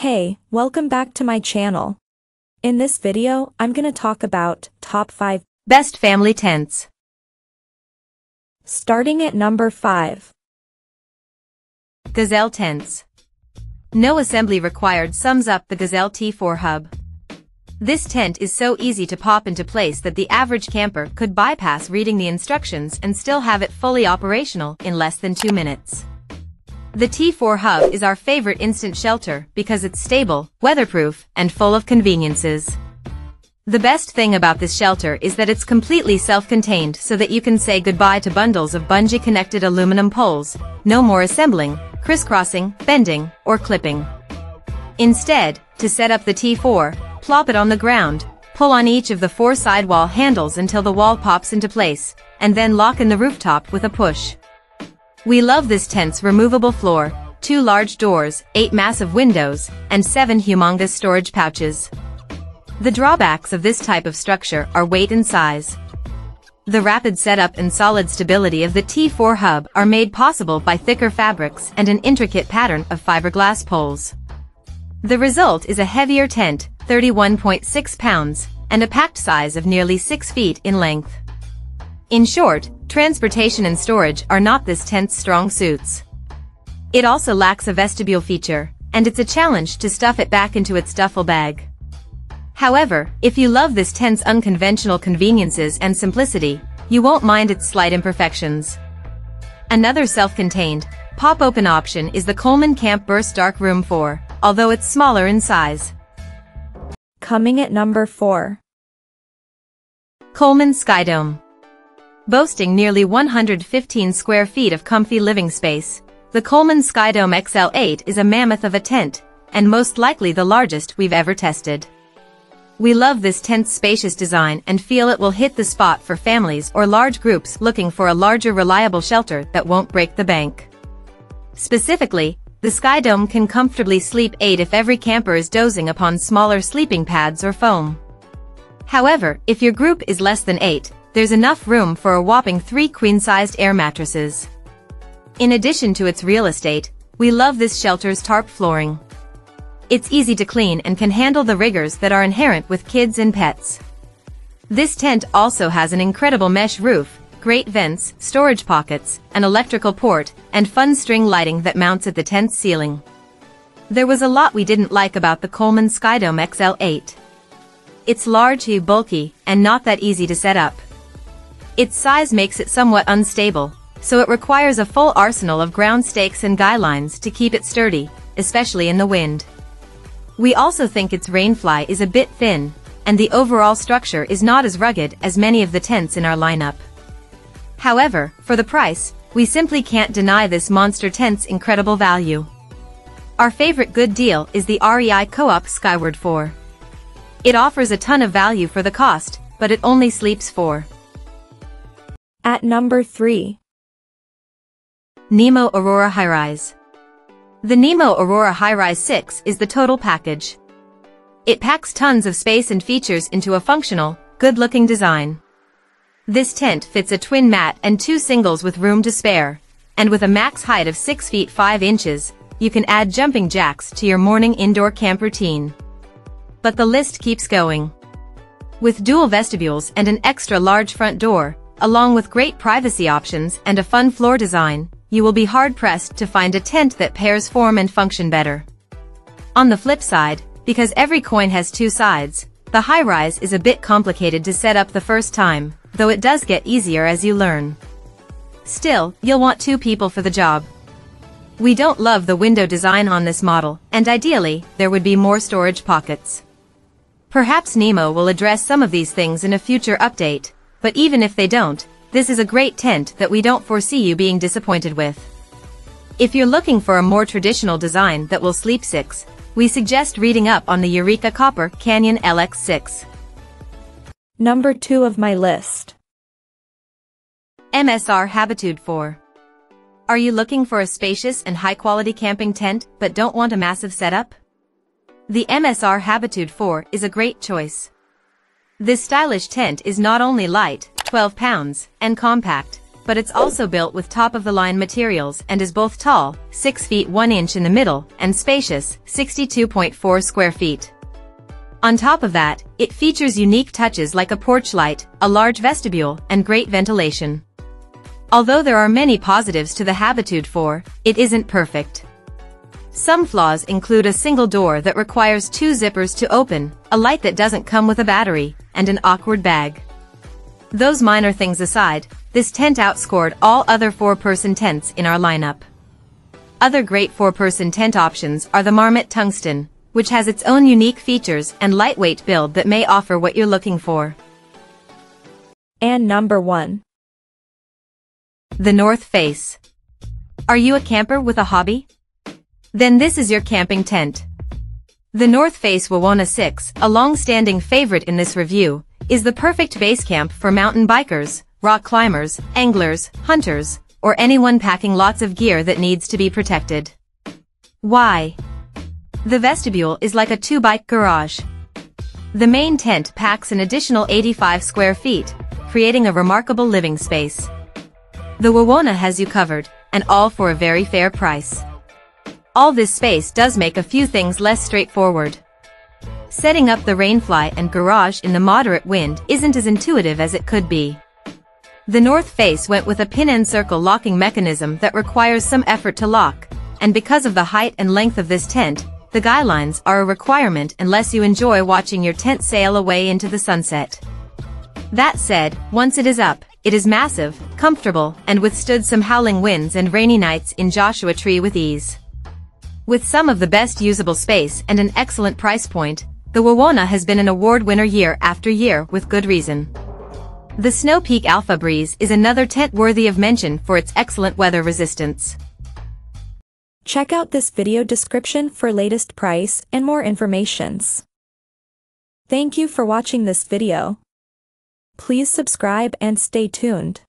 Hey, welcome back to my channel. In this video, I'm gonna talk about top 5 best family tents. Starting at number 5. Gazelle tents. No assembly required sums up the Gazelle T4 Hub. This tent is so easy to pop into place that the average camper could bypass reading the instructions and still have it fully operational in less than 2 minutes. The T4 Hub is our favorite instant shelter because it's stable, weatherproof, and full of conveniences. The best thing about this shelter is that it's completely self-contained so that you can say goodbye to bundles of bungee-connected aluminum poles, no more assembling, crisscrossing, bending, or clipping. Instead, to set up the T4, plop it on the ground, pull on each of the 4 sidewall handles until the wall pops into place, and then lock in the rooftop with a push. We love this tent's removable floor, 2 large doors, 8 massive windows, and 7 humongous storage pouches. The drawbacks of this type of structure are weight and size. The rapid setup and solid stability of the T4 Hub are made possible by thicker fabrics and an intricate pattern of fiberglass poles. The result is a heavier tent, 31.6 pounds, and a packed size of nearly 6 feet in length. In short, transportation and storage are not this tent's strong suits. It also lacks a vestibule feature, and it's a challenge to stuff it back into its duffel bag. However, if you love this tent's unconventional conveniences and simplicity, you won't mind its slight imperfections. Another self-contained, pop-open option is the Coleman Camp Burst Dark Room 4, although it's smaller in size. Coming at number 4. Coleman Skydome. Boasting nearly 115 square feet of comfy living space, the Coleman Skydome XL8 is a mammoth of a tent, and most likely the largest we've ever tested. We love this tent's spacious design and feel it will hit the spot for families or large groups looking for a larger reliable shelter that won't break the bank. Specifically, the Skydome can comfortably sleep 8 if every camper is dozing upon smaller sleeping pads or foam. However, if your group is less than 8, there's enough room for a whopping 3 queen-sized air mattresses. In addition to its real estate, we love this shelter's tarp flooring. It's easy to clean and can handle the rigors that are inherent with kids and pets. This tent also has an incredible mesh roof, great vents, storage pockets, an electrical port, and fun string lighting that mounts at the tent's ceiling. There was a lot we didn't like about the Coleman Skydome XL8. It's large, bulky, and not that easy to set up. Its size makes it somewhat unstable, so it requires a full arsenal of ground stakes and guy lines to keep it sturdy, especially in the wind. We also think its rainfly is a bit thin, and the overall structure is not as rugged as many of the tents in our lineup. However, for the price, we simply can't deny this monster tent's incredible value. Our favorite good deal is the REI Co-op Skyward 4. It offers a ton of value for the cost, but it only sleeps 4. At number 3. Nemo Aurora Highrise. The Nemo Aurora Highrise 6 is the total package. It packs tons of space and features into a functional, good-looking design. This tent fits a twin mat and 2 singles with room to spare, and with a max height of 6 feet 5 inches, you can add jumping jacks to your morning indoor camp routine. But the list keeps going. With dual vestibules and an extra large front door, along with great privacy options and a fun floor design, you will be hard-pressed to find a tent that pairs form and function better. On the flip side, because every coin has 2 sides, the Highrise is a bit complicated to set up the first time, though it does get easier as you learn. Still, you'll want 2 people for the job. We don't love the window design on this model, and ideally, there would be more storage pockets. Perhaps Nemo will address some of these things in a future update, but even if they don't, this is a great tent that we don't foresee you being disappointed with. If you're looking for a more traditional design that will sleep 6, we suggest reading up on the Eureka Copper Canyon LX6. Number 2 of my list. MSR Habitude 4. Are you looking for a spacious and high-quality camping tent but don't want a massive setup? The MSR Habitude 4 is a great choice. This stylish tent is not only light, 12 pounds, and compact, but it's also built with top-of-the-line materials and is both tall, 6 feet 1 inch in the middle, and spacious, 62.4 square feet. On top of that, it features unique touches like a porch light, a large vestibule, and great ventilation. Although there are many positives to the Habitude 4, it isn't perfect. Some flaws include a single door that requires 2 zippers to open, a light that doesn't come with a battery, and an awkward bag. Those minor things aside, this tent outscored all other 4-person tents in our lineup. Other great 4-person tent options are the Marmot Tungsten, which has its own unique features and lightweight build that may offer what you're looking for. And number 1. The North Face. Are you a camper with a hobby? Then this is your camping tent. The North Face Wana 6, a long-standing favorite in this review, is the perfect base camp for mountain bikers, rock climbers, anglers, hunters, or anyone packing lots of gear that needs to be protected. Why? The vestibule is like a 2-bike garage. The main tent packs an additional 85 square feet, creating a remarkable living space. The Wana has you covered, and all for a very fair price. All this space does make a few things less straightforward. Setting up the rainfly and garage in the moderate wind isn't as intuitive as it could be. The North Face went with a pin and circle locking mechanism that requires some effort to lock, and because of the height and length of this tent, the guidelines are a requirement unless you enjoy watching your tent sail away into the sunset. That said, once it is up, it is massive, comfortable, and withstood some howling winds and rainy nights in Joshua Tree with ease. With some of the best usable space and an excellent price point, the Wana has been an award winner year after year with good reason. The Snow Peak Alpha Breeze is another tent worthy of mention for its excellent weather resistance. Check out this video description for latest price and more informations. Thank you for watching this video. Please subscribe and stay tuned.